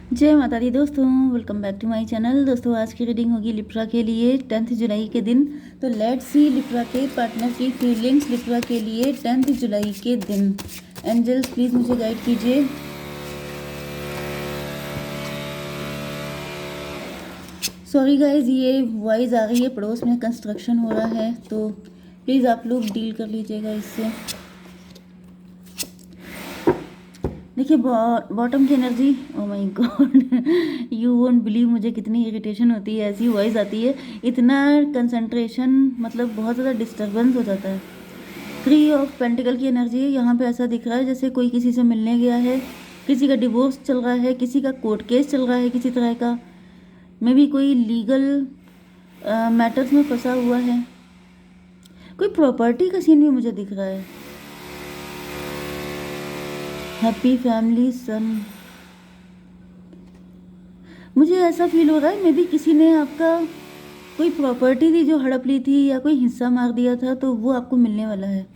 जय माता दी दोस्तों, welcome back to my channel. दोस्तों आज की रीडिंग होगी लिब्रा के लिए 10 जुलाई के दिन। तो लेट्स सी लिब्रा के पार्टनर की फीलिंग्स लिब्रा के लिए 10 जुलाई के दिन। एंजल्स प्लीज़ मुझे गाइड कीजिए। सॉरी गाइज, ये वॉइस आ रही है, पड़ोस में कंस्ट्रक्शन हो रहा है, तो प्लीज़ आप लोग डील कर लीजिएगा इससे। देखिए बॉटम की energy, oh my God, you won't believe मुझे कितनी इरिटेशन होती है, ऐसी वॉइस आती है, इतना कंसंट्रेशन, मतलब बहुत ज़्यादा डिस्टर्बेंस हो जाता है। 3 ऑफ पेंटिकल की एनर्जी यहाँ पे ऐसा दिख रहा है जैसे कोई किसी से मिलने गया है, किसी का डिवोर्स चल रहा है, किसी का कोर्ट केस चल रहा है, किसी तरह का मे बी कोई लीगल मैटर्स में फंसा हुआ है। कोई प्रॉपर्टी का सीन भी मुझे दिख रहा है। हैप्पी फैमिली सन, मुझे ऐसा फील हो रहा है मे बी किसी ने आपका कोई प्रॉपर्टी थी जो हड़प ली थी या कोई हिस्सा मार दिया था, तो वो आपको मिलने वाला है।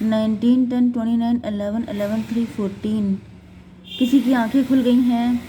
19, 10, 29, 11, 11, 3, 14। किसी की आंखें खुल गई हैं।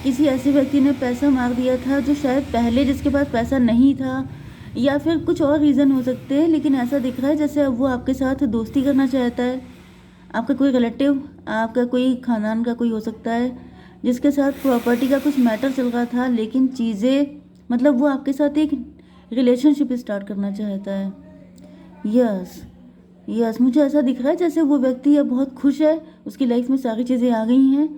किसी ऐसे व्यक्ति ने पैसा मार दिया था जो शायद पहले जिसके पास पैसा नहीं था, या फिर कुछ और रीज़न हो सकते हैं, लेकिन ऐसा दिख रहा है जैसे अब वो आपके साथ दोस्ती करना चाहता है। आपका कोई रिलेटिव, आपका कोई खानदान का कोई हो सकता है जिसके साथ प्रॉपर्टी का कुछ मैटर चल रहा था, लेकिन चीज़ें, मतलब वो आपके साथ एक रिलेशनशिप स्टार्ट करना चाहता है। यस यस, मुझे ऐसा दिख रहा है जैसे वो व्यक्ति अब बहुत खुश है, उसकी लाइफ में सारी चीज़ें आ गई हैं,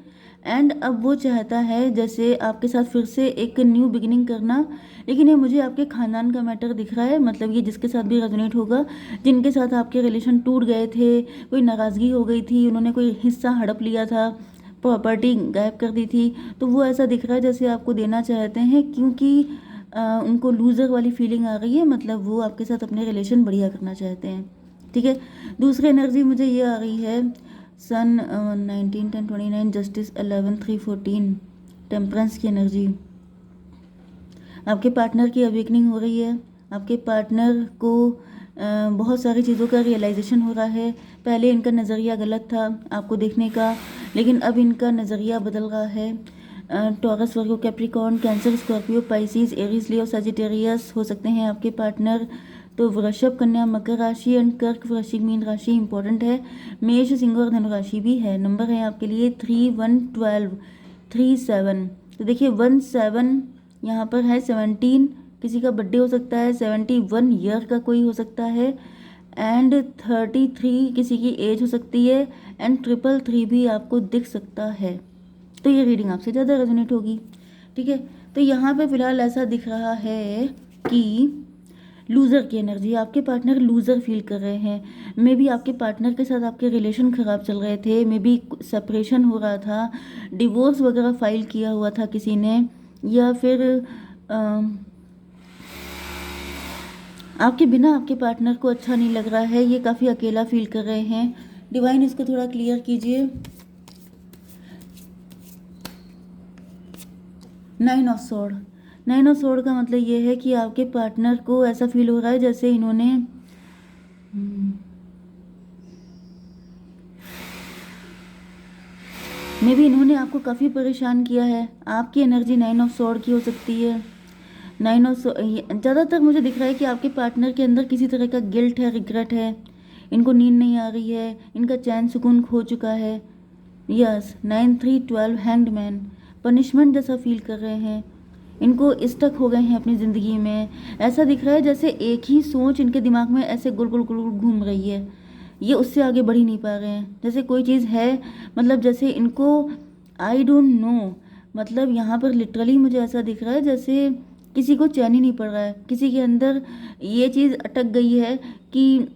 एंड अब वो चाहता है जैसे आपके साथ फिर से एक न्यू बिगिनिंग करना। लेकिन ये मुझे आपके खानदान का मैटर दिख रहा है, मतलब ये जिसके साथ भी रेजोनेट होगा, जिनके साथ आपके रिलेशन टूट गए थे, कोई नाराज़गी हो गई थी, उन्होंने कोई हिस्सा हड़प लिया था, प्रॉपर्टी गायब कर दी थी, तो वो ऐसा दिख रहा है जैसे आपको देना चाहते हैं, क्योंकि उनको लूज़र वाली फीलिंग आ गई है, मतलब वो आपके साथ अपने रिलेशन बढ़िया करना चाहते हैं। ठीक है, दूसरी एनर्जी मुझे ये आ रही है, सन 19, 10, 29, जस्टिस 11, 3, 14, टेम्परेंस की एनर्जी। आपके पार्टनर की अवेकनिंग हो रही है। आपके पार्टनर को बहुत सारी चीज़ों का रियलाइजेशन हो रहा है। पहले इनका नज़रिया गलत था आपको देखने का, लेकिन अब इनका नज़रिया बदल रहा है। Taurus, Virgo, Capricorn, Cancer, Scorpio, Pisces, Aries, Leo, Sagittarius हो सकते हैं आपके पार्टनर। तो वृषभ, कन्या, मकर राशि एंड कर्क, वृश्चिक, मीन राशि इंपॉर्टेंट है। मेष, सिंह और धनु राशि भी है। नंबर है आपके लिए 3, 1, 12, 3, 7। तो देखिए 1, 7 यहाँ पर है। 17 किसी का बर्थडे हो सकता है, 71 ईयर का कोई हो सकता है, एंड 33 किसी की एज हो सकती है, एंड 333 भी आपको दिख सकता है। तो ये रीडिंग आपसे ज़्यादा रेजोनेट होगी। ठीक है, तो यहाँ पे फिलहाल ऐसा दिख रहा है कि लूज़र की एनर्जी, आपके पार्टनर लूज़र फील कर रहे हैं। मे बी आपके पार्टनर के साथ आपके रिलेशन ख़राब चल रहे थे, मे बी सेपरेशन हो रहा था, डिवोर्स वगैरह फाइल किया हुआ था किसी ने, या फिर आपके बिना आपके पार्टनर को अच्छा नहीं लग रहा है, ये काफ़ी अकेला फील कर रहे हैं। डिवाइन इसको थोड़ा क्लियर कीजिए। 9 ऑफ स्वॉर्ड, 9 ऑफ स्वॉर्ड का मतलब ये है कि आपके पार्टनर को ऐसा फील हो रहा है जैसे इन्होंने मे बी इन्होंने आपको काफ़ी परेशान किया है। आपकी एनर्जी 9 ऑफ स्वॉर्ड की हो सकती है। 9 ऑफ, ज़्यादातर मुझे दिख रहा है कि आपके पार्टनर के अंदर किसी तरह का गिल्ट है, रिग्रेट है, इनको नींद नहीं आ रही है, इनका चैन सुकून खो चुका है। यस, 9, 3, 12, हैंग्ड मैन, पनिशमेंट जैसा फील कर रहे हैं, इनको स्टक हो गए हैं अपनी ज़िंदगी में। ऐसा दिख रहा है जैसे एक ही सोच इनके दिमाग में ऐसे गुल गुल गुल गुल घूम रही है, ये उससे आगे बढ़ ही नहीं पा रहे हैं। जैसे कोई चीज़ है, मतलब जैसे इनको, आई डोंट नो, मतलब यहाँ पर लिटरली मुझे ऐसा दिख रहा है जैसे किसी को चैन ही नहीं पड़ रहा है, किसी के अंदर ये चीज़ अटक गई है कि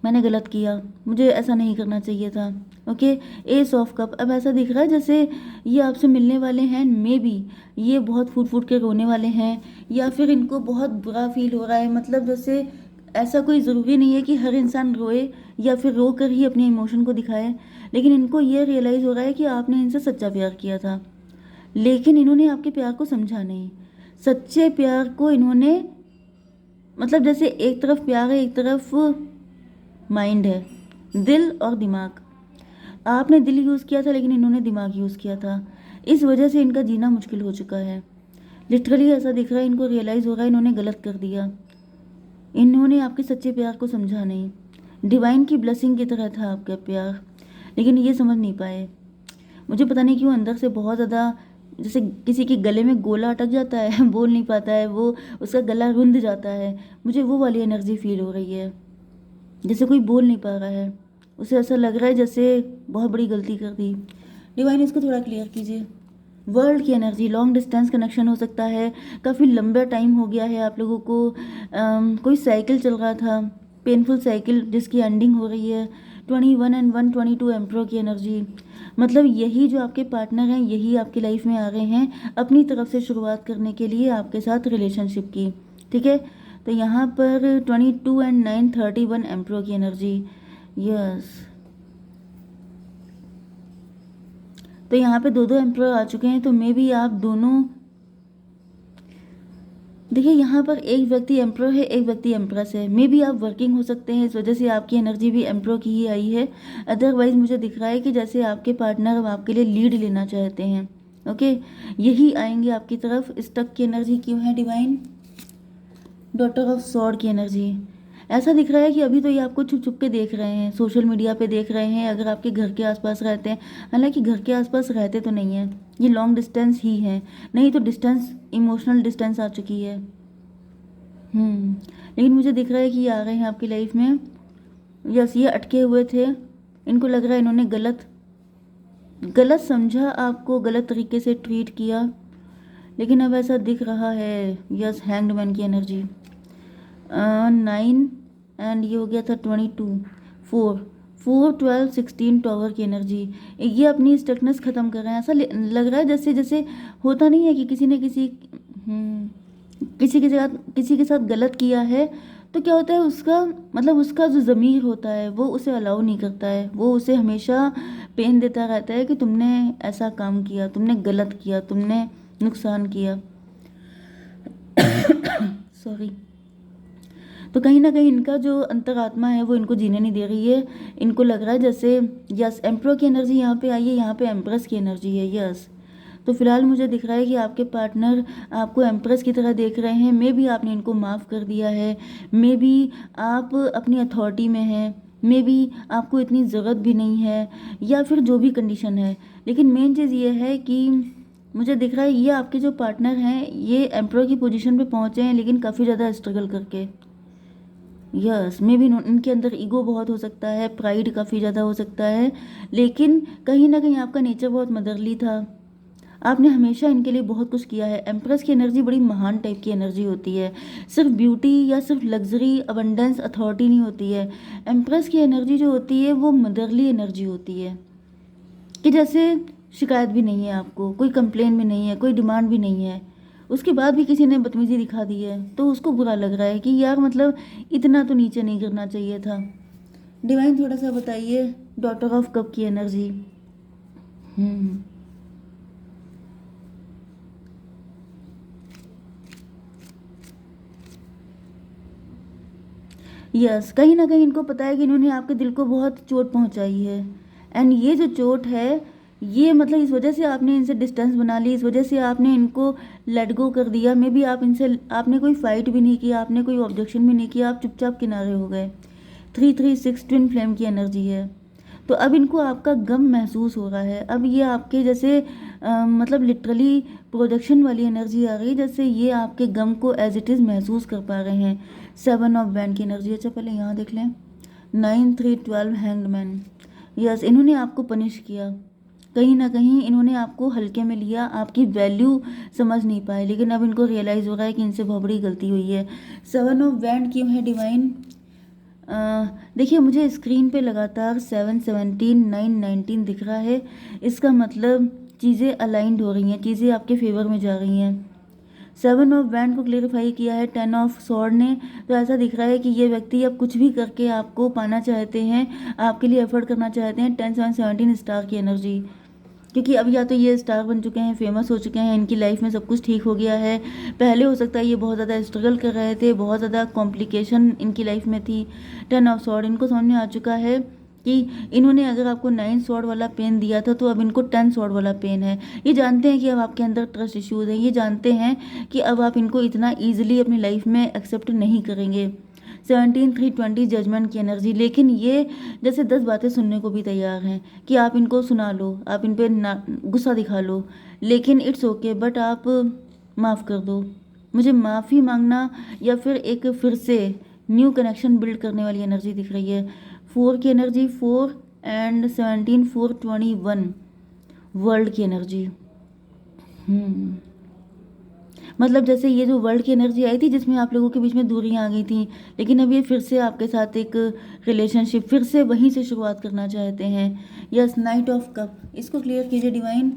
मैंने गलत किया, मुझे ऐसा नहीं करना चाहिए था। ओके, एस ऑफ कप, अब ऐसा दिख रहा है जैसे ये आपसे मिलने वाले हैं, मे बी ये बहुत फूट फूट के रोने वाले हैं, या फिर इनको बहुत बुरा फील हो रहा है। मतलब जैसे ऐसा कोई ज़रूरी नहीं है कि हर इंसान रोए या फिर रो कर ही अपने इमोशन को दिखाए, लेकिन इनको ये रियलाइज़ हो रहा है कि आपने इनसे सच्चा प्यार किया था, लेकिन इन्होंने आपके प्यार को समझा नहीं। सच्चे प्यार को इन्होंने, मतलब जैसे एक तरफ प्यार है, एक तरफ माइंड है, दिल और दिमाग। आपने दिल यूज़ किया था लेकिन इन्होंने दिमाग यूज़ किया था। इस वजह से इनका जीना मुश्किल हो चुका है। लिटरली ऐसा दिख रहा है, इनको रियलाइज़ हो रहा है इन्होंने गलत कर दिया, इन्होंने आपके सच्चे प्यार को समझा नहीं। डिवाइन की ब्लेसिंग की तरह था आपका प्यार, लेकिन ये समझ नहीं पाए। मुझे पता नहीं क्यों अंदर से बहुत ज़्यादा, जैसे किसी के गले में गोला अटक जाता है बोल नहीं पाता है, वो उसका गला रुंध जाता है, मुझे वो वाली एनर्जी फील हो रही है। जैसे कोई बोल नहीं पा रहा है, उसे ऐसा लग रहा है जैसे बहुत बड़ी गलती कर दी। डिवाइन इसको थोड़ा क्लियर कीजिए। वर्ल्ड की एनर्जी, लॉन्ग डिस्टेंस कनेक्शन हो सकता है, काफ़ी लंबा टाइम हो गया है आप लोगों को, कोई साइकिल चल रहा था, पेनफुल साइकिल जिसकी एंडिंग हो रही है। 21 एंड 122 एम्प्रो की एनर्जी, मतलब यही जो आपके पार्टनर हैं यही आपकी लाइफ में आ गए हैं अपनी तरफ से शुरुआत करने के लिए आपके साथ रिलेशनशिप की, ठीक है। तो यहाँ पर 22 एंड 931 एम्प्रो की एनर्जी, यस। तो यहाँ पे दो एम्प्रो आ चुके हैं, तो मे बी आप दोनों, देखिए यहाँ पर एक व्यक्ति एम्प्रो है, एक व्यक्ति एम्प्रेस है। मे बी आप वर्किंग हो सकते हैं, इस वजह से आपकी एनर्जी भी एम्प्रो की ही आई है। अदरवाइज मुझे दिख रहा है कि जैसे आपके पार्टनर अब आपके लिए लीड लेना चाहते हैं, ओके, यही आएंगे आपकी तरफ। स्टक की एनर्जी क्यों है डिवाइन? डॉटर ऑफ सॉर्ड की एनर्जी, ऐसा दिख रहा है कि अभी तो ये आपको छुप छुप के देख रहे हैं, सोशल मीडिया पे देख रहे हैं, अगर आपके घर के आसपास रहते हैं। हालांकि घर के आसपास रहते तो नहीं हैं, ये लॉन्ग डिस्टेंस ही है, नहीं तो डिस्टेंस, इमोशनल डिस्टेंस आ चुकी है। लेकिन मुझे दिख रहा है कि ये आ गए हैं आपकी लाइफ में। यस, ये अटके हुए थे, इनको लग रहा है इन्होंने गलत समझा, आपको गलत तरीके से ट्रीट किया, लेकिन अब ऐसा दिख रहा है। यस, हैंग्ड मैन की एनर्जी, 9 एंड ये हो गया था 22, 4 12 16 टॉवर की एनर्जी। ये अपनी स्टकनेस ख़त्म कर रहे हैं। ऐसा लग रहा है जैसे जैसे होता नहीं है कि किसी ने किसी के साथ गलत किया है, तो क्या होता है उसका मतलब उसका जो ज़मीर होता है वो उसे अलाउ नहीं करता है, वो उसे हमेशा पेन देता रहता है कि तुमने ऐसा काम किया, तुमने गलत किया, तुमने नुकसान किया। सॉरी। तो कहीं ना कहीं इनका जो अंतरात्मा है वो इनको जीने नहीं दे रही है। इनको लग रहा है जैसे, यस, एम्प्रो की एनर्जी यहाँ पे आई है, यहाँ पे एम्प्रेस की एनर्जी है, यस। तो फिलहाल मुझे दिख रहा है कि आपके पार्टनर आपको एम्प्रेस की तरह देख रहे हैं। मे बी आपने इनको माफ़ कर दिया है, मे बी आप अपनी अथॉरिटी में हैं, मे बी आपको इतनी ज़रूरत भी नहीं है, या फिर जो भी कंडीशन है। लेकिन मेन चीज़ ये है कि मुझे दिख रहा है ये आपके जो पार्टनर हैं ये एम्प्रो की पोजीशन पे पहुँचे हैं, लेकिन काफ़ी ज़्यादा स्ट्रगल करके। यस, मे बी इनके अंदर ईगो बहुत हो सकता है, प्राइड काफ़ी ज़्यादा हो सकता है, लेकिन कहीं ना कहीं आपका नेचर बहुत मदरली था। आपने हमेशा इनके लिए बहुत कुछ किया है। एम्प्रेस की एनर्जी बड़ी महान टाइप की एनर्जी होती है, सिर्फ ब्यूटी या सिर्फ लग्जरी, अबंडेंस, अथॉरिटी नहीं होती है। एम्प्रेस की एनर्जी जो होती है वो मदरली एनर्जी होती है, कि जैसे शिकायत भी नहीं है आपको, कोई कंप्लेन भी नहीं है, कोई डिमांड भी नहीं है, उसके बाद भी किसी ने बदतमीजी दिखा दी है तो उसको बुरा लग रहा है कि यार मतलब इतना तो नीचे नहीं गिरना चाहिए था। डिवाइन थोड़ा सा बताइए डॉटर ऑफ कप की एनर्जी। यस, कहीं ना कहीं इनको पता है कि इन्होंने आपके दिल को बहुत चोट पहुंचाई है, एंड ये जो चोट है ये मतलब इस वजह से आपने इनसे डिस्टेंस बना ली, इस वजह से आपने इनको लेट गो कर दिया। मे बी आप इनसे, आपने कोई फाइट भी नहीं किया, आपने कोई ऑब्जेक्शन भी नहीं किया, आप चुपचाप किनारे हो गए। 336 ट्विन फ्लेम की एनर्जी है। तो अब इनको आपका गम महसूस हो रहा है। अब ये आपके जैसे मतलब लिटरली प्रोजेक्शन वाली एनर्जी आ गई, जैसे ये आपके गम को एज इट इज़ महसूस कर पा रहे हैं। 7 ऑफ वैंड की एनर्जी। अच्छा पहले यहाँ देख लें, 9 3 12 हैंग्ड मैन। यस, इन्होंने आपको पनिश किया, कहीं ना कहीं इन्होंने आपको हल्के में लिया, आपकी वैल्यू समझ नहीं पाए, लेकिन अब इनको रियलाइज़ हो रहा है कि इनसे बहुत बड़ी गलती हुई है। 7 ऑफ वैंड क्यों है डिवाइन? देखिए मुझे स्क्रीन पे लगातार 7 17 9 19 दिख रहा है, इसका मतलब चीज़ें अलाइंड हो रही हैं, चीज़ें आपके फेवर में जा रही हैं। 7 ऑफ वैंड को क्लेरिफाई किया है 10 ऑफ सॉर्ड ने। तो ऐसा दिख रहा है कि ये व्यक्ति अब कुछ भी करके आपको पाना चाहते हैं, आपके लिए एफर्ट करना चाहते हैं। 10 7 17 स्टार की एनर्जी, क्योंकि अब या तो ये स्टार बन चुके हैं, फेमस हो चुके हैं, इनकी लाइफ में सब कुछ ठीक हो गया है। पहले हो सकता है ये बहुत ज़्यादा स्ट्रगल कर रहे थे, बहुत ज़्यादा कॉम्प्लिकेशन इनकी लाइफ में थी। 10 ऑफ सॉर्ड, इनको समझ में आ चुका है कि इन्होंने अगर आपको 9 स्वॉर्ड वाला पेन दिया था तो अब इनको 10 स्वॉर्ड वाला पेन है। ये जानते हैं कि अब आपके अंदर ट्रस्ट इश्यूज हैं, ये जानते हैं कि अब आप इनको इतना ईजिली अपनी लाइफ में एक्सेप्ट नहीं करेंगे। 17 3 20 जजमेंट की एनर्जी, लेकिन ये जैसे 10 बातें सुनने को भी तैयार हैं कि आप इनको सुना लो, आप इन पर गुस्सा दिखा लो, लेकिन इट्स ओके, बट आप माफ़ कर दो। मुझे माफ़ी मांगना या फिर एक फिर से न्यू कनेक्शन बिल्ड करने वाली एनर्जी दिख रही है। 4 की एनर्जी, 4 एंड 17 4 21 वर्ल्ड की एनर्जी। मतलब जैसे ये जो वर्ल्ड की एनर्जी आई थी जिसमें आप लोगों के बीच में दूरियां आ गई थी, लेकिन अब ये फिर से आपके साथ एक रिलेशनशिप फिर से वहीं से शुरुआत करना चाहते हैं। यस, नाइट ऑफ कप, इसको क्लियर कीजिए डिवाइन।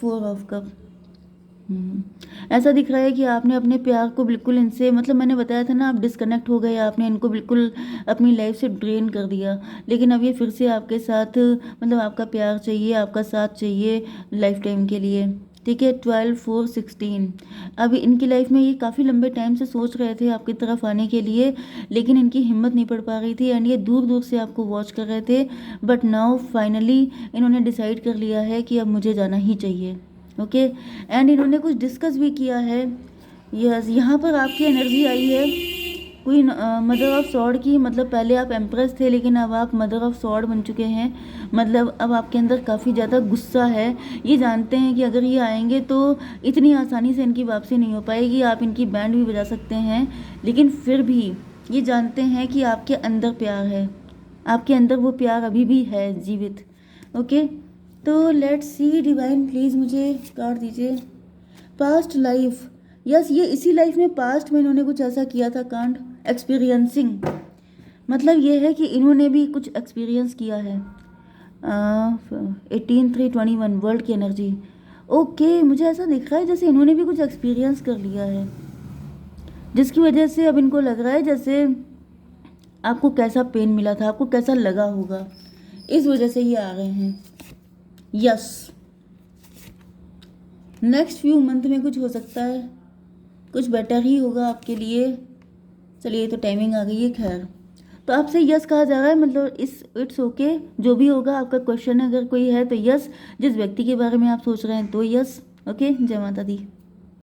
4 of cup. ऐसा दिख रहा है कि आपने अपने प्यार को बिल्कुल इनसे, मतलब मैंने बताया था ना, आप डिस्कनेक्ट हो गए, आपने इनको बिल्कुल अपनी लाइफ से ड्रेन कर दिया, लेकिन अब ये फिर से आपके साथ, मतलब आपका प्यार चाहिए, आपका साथ चाहिए लाइफ टाइम के लिए। ठीक है, 12 4 16। अब इनकी लाइफ में ये काफ़ी लंबे टाइम से सोच रहे थे आपकी तरफ आने के लिए, लेकिन इनकी हिम्मत नहीं पड़ पा रही थी एंड ये दूर दूर से आपको वॉच कर रहे थे, बट नाउ फाइनली इन्होंने डिसाइड कर लिया है कि अब मुझे जाना ही चाहिए। ओके, एंड इन्होंने कुछ डिस्कस भी किया है। यस, यहाँ पर आपकी एनर्जी आई है क्वीन मदर ऑफ सॉर्ड की, मतलब पहले आप एम्प्रेस थे लेकिन अब आप मदर ऑफ सॉर्ड बन चुके हैं। मतलब अब आपके अंदर काफ़ी ज़्यादा गुस्सा है, ये जानते हैं कि अगर ये आएंगे तो इतनी आसानी से इनकी वापसी नहीं हो पाएगी, आप इनकी बैंड भी बजा सकते हैं, लेकिन फिर भी ये जानते हैं कि आपके अंदर प्यार है, आपके अंदर वो प्यार अभी भी है जीवित। ओके, तो लेट्स सी डिवाइन, प्लीज़ मुझे कार्ड दीजिए। पास्ट लाइफ, यस, ये इसी लाइफ में पास्ट में इन्होंने कुछ ऐसा किया था कांड, एक्सपीरियंसिंग, मतलब ये है कि इन्होंने भी कुछ एक्सपीरियंस किया है। 18 3 21 वर्ल्ड की एनर्जी। ओके, मुझे ऐसा दिख रहा है जैसे इन्होंने भी कुछ एक्सपीरियंस कर लिया है, जिसकी वजह से अब इनको लग रहा है जैसे आपको कैसा पेन मिला था, आपको कैसा लगा होगा, इस वजह से ये आ गए हैं। यस, नेक्स्ट फ्यू मंथ में कुछ हो सकता है, कुछ बेटर ही होगा आपके लिए। चलिए, तो टाइमिंग आ गई है। खैर, तो आपसे यस कहा जा रहा है, मतलब इट्स ओके, जो भी होगा। आपका क्वेश्चन अगर कोई है तो यस, जिस व्यक्ति के बारे में आप सोच रहे हैं तो यस। ओके, जय माता दी।